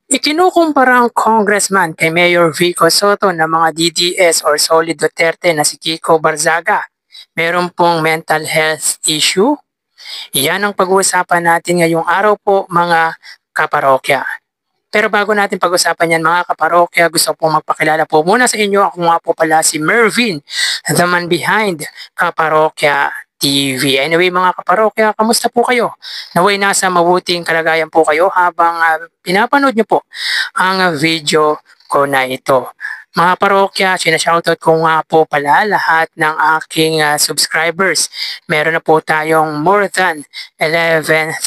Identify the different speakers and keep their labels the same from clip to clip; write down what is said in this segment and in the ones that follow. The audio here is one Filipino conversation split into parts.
Speaker 1: Ikinukumpara ang congressman kay Mayor Vico Soto ng mga DDS or Solid Duterte na si Kiko Barzaga. Meron pong mental health issue. Yan ang pag-uusapan natin ngayong araw po mga kaparokya. Pero bago natin pag-usapan yan mga kaparokya, gusto pong magpakilala po muna sa inyo. Ako nga po pala si Mervin, the man behind Kaparokya TV. Anyway mga kaparokya, kamusta po kayo? Naway nasa mabuting kalagayan po kayo habang pinapanood nyo po ang video ko na ito. Mga parokya, sinashoutout ko nga po pala lahat ng aking subscribers. Meron na po tayong more than 11,000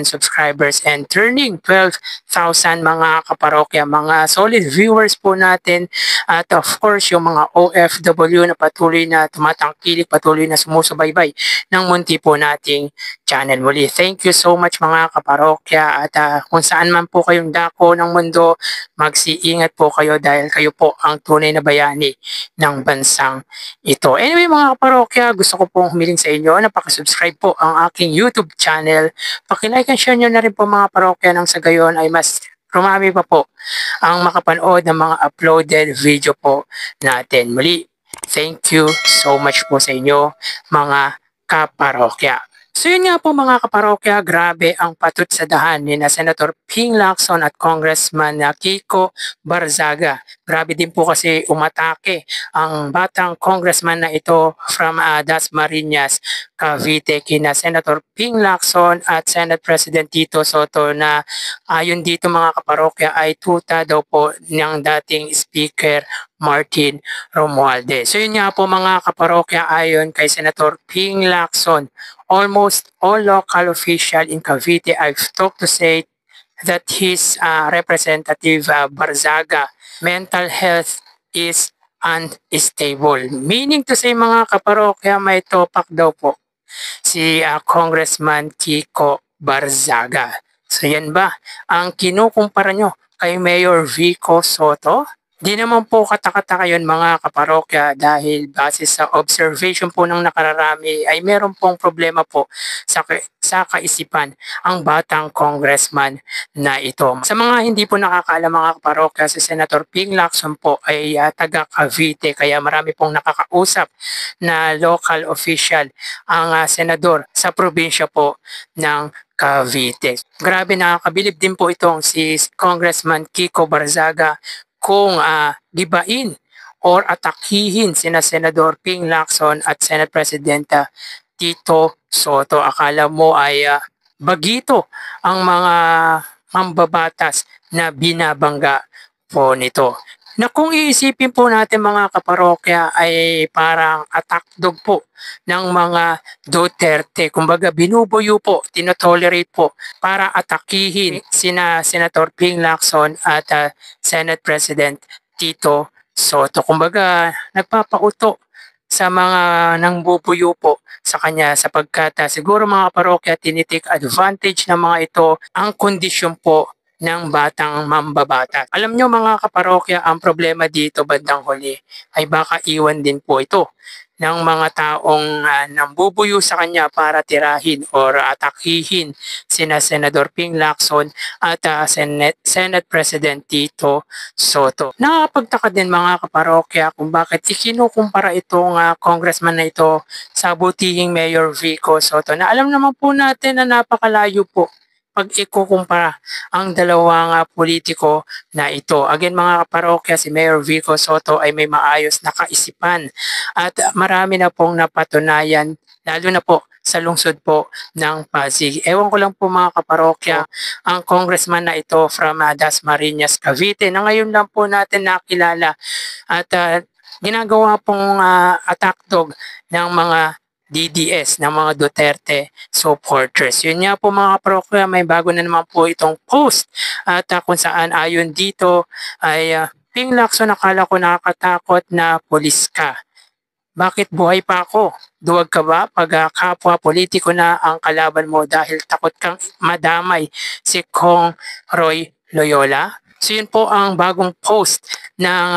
Speaker 1: subscribers and turning 12,000 mga kaparokya, mga solid viewers po natin. At of course, yung mga OFW na patuloy na tumatangkilik, patuloy na sumusubaybay ng munti po nating channel. Muli, thank you so much mga kaparokya at kung saan man po kayong dako ng mundo, magsiingat po kayo dahil kayo po ang tunay na bayani ng bansang ito. Anyway mga kaparokya, gusto ko pong humiling sa inyo na pakisubscribe po ang aking YouTube channel. Pakilike and share nyo na rin po mga parokya nang sa gayon ay mas rumami pa po ang makapanood ng mga uploaded video po natin. Muli, thank you so much po sa inyo mga kaparokya. So yun nga po mga kaparokya, grabe ang patut sa dahan ni na Senator Ping Lacson at Congressman Kiko Barzaga. Grabe din po kasi umatake ang batang congressman na ito from Dasmariñas, Cavite kina Senator Ping Lacson at Senate President Tito Soto na ayon dito mga kaparokya ay tuta daw po ng dating Speaker Martin Romualdez. So yun nga po mga kaparokya, ayon kay Senator Ping Lacson, almost all local official in Cavite I've talked to say that his representative Barzaga mental health is unstable. Meaning to say mga kaparokya, may topak daw po si Congressman Kiko Barzaga. So yan ba ang kinukumpara nyo kay Mayor Vico Soto? Di naman po katakataka yun mga kaparokya dahil base sa observation po ng nakararami ay meron pong problema po sa kaisipan ang batang congressman na ito. Sa mga hindi po nakakaalam mga kaparokya, si Senator Ping Lacson po ay taga Cavite kaya marami pong nakakausap na local official ang senador sa probinsya po ng Cavite. Grabe, nakakabilib din po itong si Congressman Kiko Barzaga kung gibain or atakihin sina Senador Ping Lacson at Senate President Tito Soto. Akala mo ay bagito ang mga mambabatas na binabangga po nito. Na kung iisipin po natin mga kaparokya ay parang attack dog po ng mga Duterte. Kumbaga binubuyo po, tinotolerate po para atakihin sina Senator Ping Lacson at Senate President Tito Soto. Kumbaga nagpapauto sa mga nangbubuyo po sa kanya sapagkat siguro mga parokya tinitik advantage ng mga ito ang kondisyon po ng batang mambabata. Alam nyo mga kaparokya, ang problema dito bandang huli ay baka iwan din po ito ng mga taong nambubuyo sa kanya para tirahin or atakihin sina Senador Ping Lacson at Senate President Tito Soto. Nakakapagtaka din mga kaparokya kung bakit ikinukumpara itong congressman na ito sa butihing Mayor Vico Soto na alam naman po natin na napakalayo po pag ikukumpara ang dalawang politiko na ito. Again mga kaparokya, si Mayor Vico Soto ay may maayos na kaisipan at marami na pong napatunayan lalo na po sa lungsod po ng Pasig. Ewan ko lang po mga kaparokya, ang congressman na ito from Dasmariñas, Cavite na ngayon lang po natin nakilala at ginagawa pong attack dog ng mga DDS ng mga Duterte supporters. Yun nga po mga kaparokya, may bago na naman po itong post at kung saan ayon dito ay Ping Lacson, nakala ko nakakatakot na pulis ka. Bakit buhay pa ako? Duwag ka ba pag kapwa politiko na ang kalaban mo dahil takot kang madamay si Kong Roy Loyola? So yun po ang bagong post ng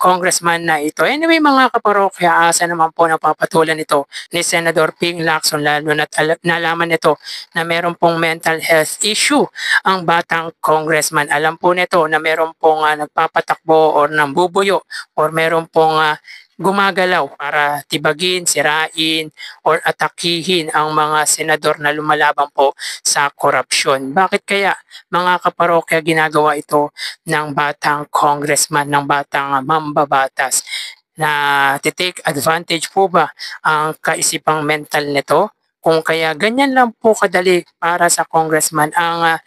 Speaker 1: congressman na ito. Anyway mga kaparokya, asa naman po napapatulan ito ni Senador Ping Lacson, lalo na't nalaman nito na meron pong mental health issue ang batang congressman. Alam po nito na meron pong nagpapatakbo or nambubuyo or meron pong gumagalaw para tibagin, sirain, or atakihin ang mga senador na lumalaban po sa korupsyon. Bakit kaya mga kaparokya ginagawa ito ng batang congressman, ng batang mambabatas? Na take advantage po ba ang kaisipang mental nito? Kung kaya ganyan lang po kadali para sa congressman ang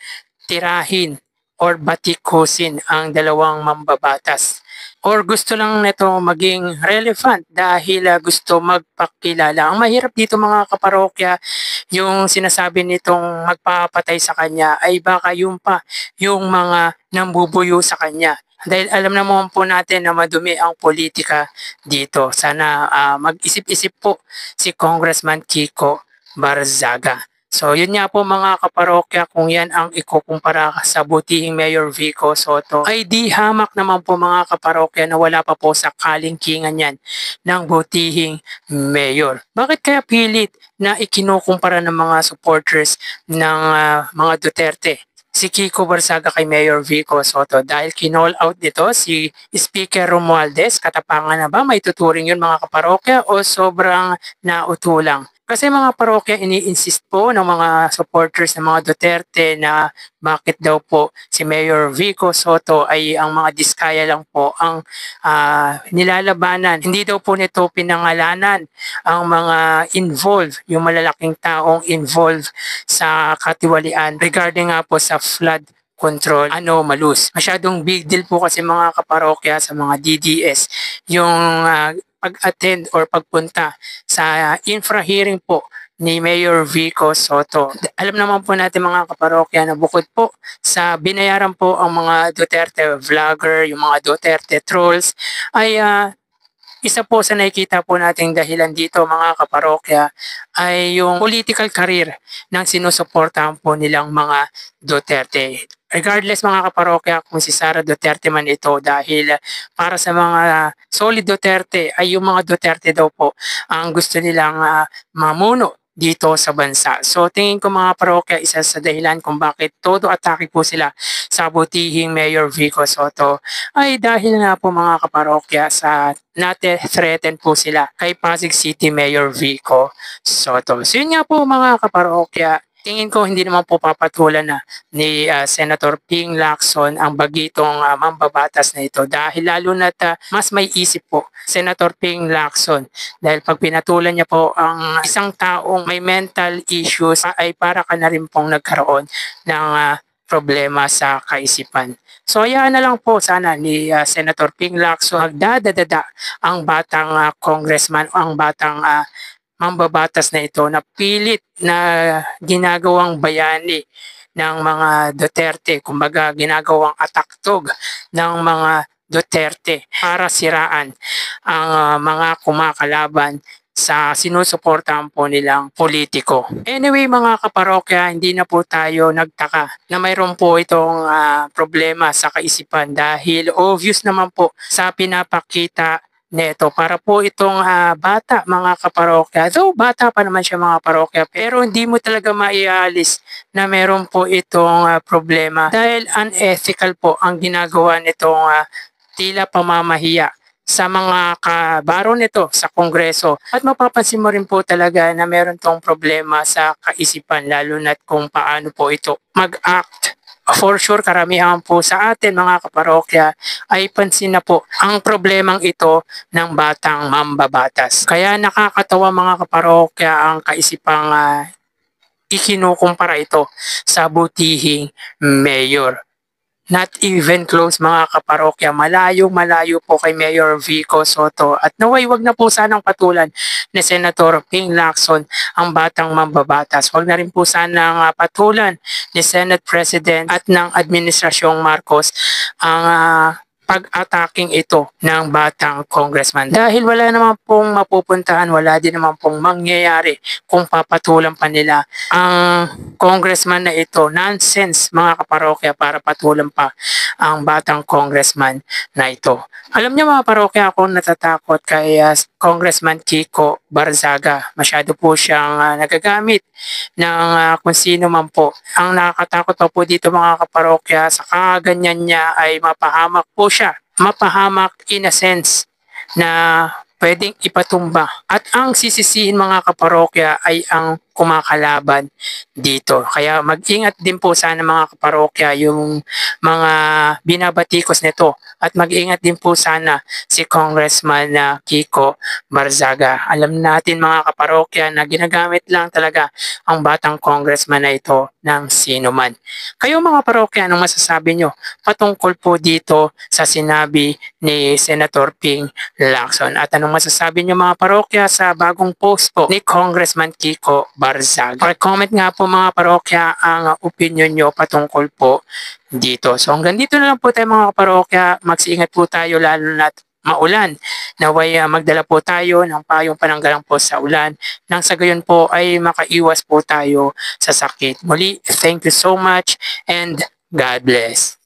Speaker 1: tirahin or batikusin ang dalawang mambabatas. Or gusto lang nito maging relevant dahil gusto magpakilala. Ang mahirap dito mga kaparokya, yung sinasabi nitong magpapatay sa kanya ay baka yung pa, yung mga nambubuyo sa kanya. Dahil alam naman po natin na madumi ang politika dito. Sana mag-isip-isip po si Congressman Kiko Barzaga. So yun nga po mga kaparokya, kung yan ang ikukumpara sa butihing Mayor Vico Soto, ay di hamak naman po mga kaparokya na wala pa po sa kalingkingan yan ng butihing mayor. Bakit kaya pilit na ikinukumpara ng mga supporters ng mga Duterte si Kiko Barzaga kay Mayor Vico Soto? Dahil kinall out dito si Speaker Romualdez, katapangan na ba may tuturing yun mga kaparokya o sobrang nautulang? Kasi mga parokya, ini-insist po ng mga supporters ng mga Duterte na bakit daw po si Mayor Vico Soto ay ang mga diskaya lang po ang nilalabanan. Hindi daw po nito pinangalanan ang mga involved, yung malalaking taong involved sa katiwalian regarding nga po sa flood control anomalous. Masyadong big deal po kasi mga kaparokya sa mga DDS yung pag-attend or pagpunta sa infra hearing po ni Mayor Vico Soto. Alam naman po natin mga kaparokya na bukod po sa binayaran po ang mga Duterte vlogger, yung mga Duterte trolls, ay isa po sa nakikita po nating dahilan dito mga kaparokya ay yung political career ng sinusuportahan po nilang mga Duterte. Regardless mga kaparokya kung si Sara Duterte man ito, dahil para sa mga solid Duterte ay yung mga Duterte daw po ang gusto nilang mamuno dito sa bansa. So tingin ko mga parokya, isa sa dahilan kung bakit todo atake po sila sa butihing Mayor Vico Soto ay dahil nga po mga kaparokya sa nate-threaten po sila kay Pasig City Mayor Vico Soto. So yun nga po mga kaparokya, tingin ko hindi naman po papatulan na ni Senator Ping Lacson ang bagitong mambabatas na ito, dahil lalo na mas may isip po Senator Ping Lacson, dahil pag pinatulan niya po ang isang taong may mental issues ay para ka na rin pong nagkaroon ng problema sa kaisipan. So hayaan na lang po sana ni Senator Ping Lacson magdadadada ang batang congressman o ang batang mambabatas na ito na pilit na ginagawang bayani ng mga Duterte, kumbaga ginagawang ataktog ng mga Duterte para siraan ang mga kumakalaban sa sinusuportahan po nilang politiko. Anyway mga kaparokya, hindi na po tayo nagtaka na mayroon po itong problema sa kaisipan, dahil obvious naman po sa pinapakita neto para po itong bata mga kaparokya. Though bata pa naman siya mga parokya, pero hindi mo talaga maialis na meron po itong problema, dahil unethical po ang ginagawa nitong tila pamamahiya sa mga kabaro nito sa Kongreso. At mapapansin mo rin po talaga na meron tong problema sa kaisipan, lalo na kung paano po ito mag-act. For sure, karamihan po sa atin mga kaparokya ay pansin na po ang problemang ito ng batang mambabatas. Kaya nakakatawa mga kaparokya ang kaisipang ikinukumpara ito sa butihing mayor. Not even close mga kaparokya, malayo-malayo po kay Mayor Vico Soto, at naway wag na po sanang patulan ni Senator Ping Lacson ang batang mambabatas. Wag na rin po sanang patulan ni Senate President at ng Administrasyong Marcos ang pag-attacking ito ng batang congressman. Dahil wala naman pong mapupuntahan, wala din naman pong mangyayari kung papatulan pa nila ang congressman na ito. Nonsense mga kaparokya para patulan pa ang batang congressman na ito. Alam niyo mga parokya, ako natatakot kay Congressman Kiko Barzaga. Masyado po siyang nagagamit ng kung sino man po. Ang nakakatakot pa po dito mga kaparokya, sa kaganyan niya ay mapahamak po siya. Mapahamak in a sense na pwedeng ipatumba. At ang sisisihin mga kaparokya ay ang kumakalaban dito. Kaya mag-ingat din po sana mga kaparokya yung mga binabatikos nito. At mag-ingat din po sana si Congressman Kiko Barzaga. Alam natin mga kaparokya na ginagamit lang talaga ang batang congressman na ito ng sino man. Kayo mga parokya, anong masasabi nyo patungkol po dito sa sinabi ni Senator Ping Lacson? At anong masasabi nyo mga parokya sa bagong post po ni Congressman Kiko Barzaga? Comment nga po mga parokya ang opinion nyo patungkol po dito. So hanggang dito na lang po tayo mga parokya. Magsiingat po tayo lalo na maulan. Naway magdala po tayo ng payong pananggalang po sa ulan nang sa gayon po ay makaiwas po tayo sa sakit. Muli, thank you so much and God bless.